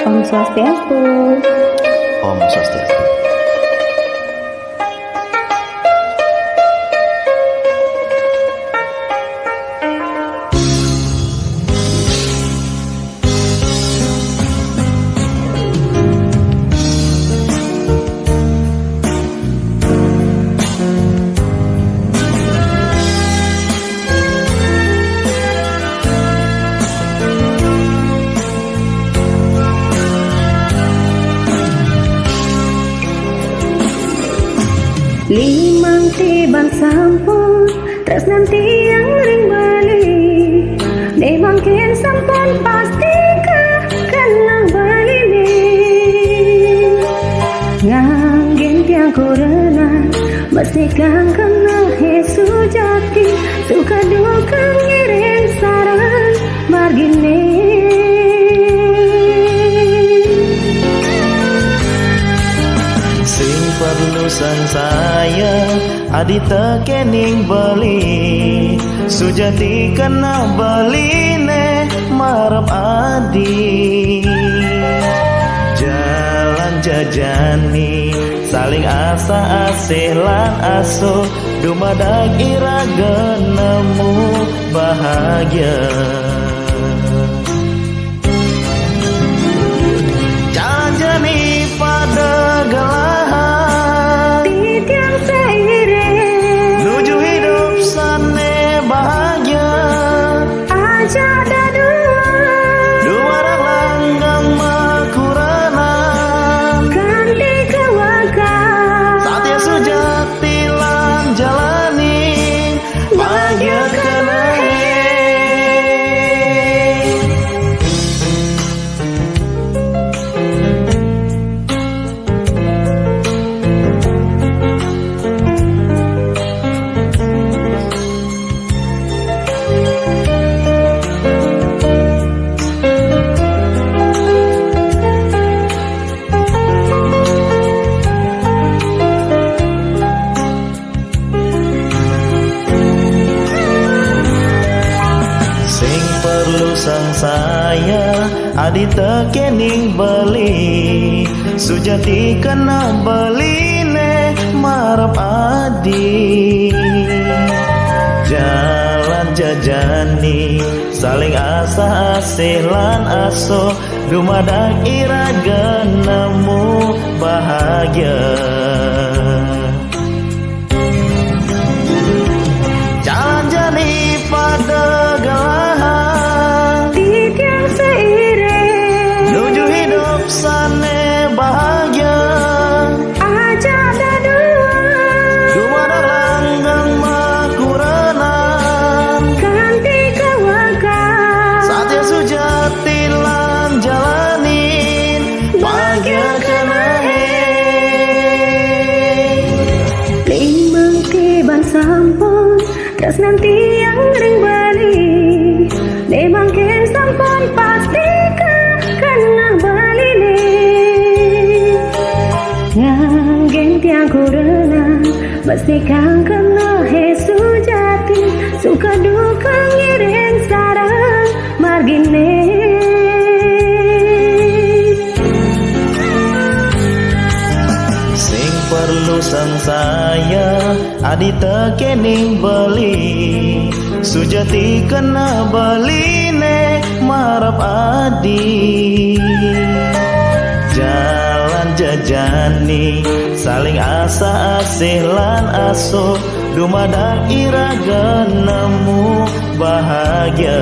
Om Swastiastu. Om Swastiastu. Limang tiban sampun tresnan tiang ring bali nemangkin sampun pasti kenang bali ni nganggen tiang korena mesti kang kena Yesus jati suka duka ngirim saran margine. Sing perlu sang saya adi tekening beli sujati kena beline marap adi jalan jajani saling asa asih lan aso dumadag iraga nemu bahagia. Janjani pada gelahan Tiang seiring nuju hidup sane bahagia aja ada dua langgang makuranan ganti kewakan satya sujati lan jalani bahagia kena sang saya adi tekening beli sujati kena beline marap adi jalan jajani saling asa asih lan aso dumadag iraga nemu bahagia. Jalan jani pada gelahan nuju hidup sane bahagia aja ada dua langgang makuranan ganti kewakan satya sujati lan jalanin bahagia kena limang tiban sampun tresnan tiang ring bali nemangkin sampun pasti kenang bali ni nganggen tiang korena mesti kang kena Yesus jati suka duka ngirim saran margine. sing perlu sang saya adi tekening beli sujati kena beline marap adi jalan jajani saling asa asih lan aso dumadag iraga nemu bahagia.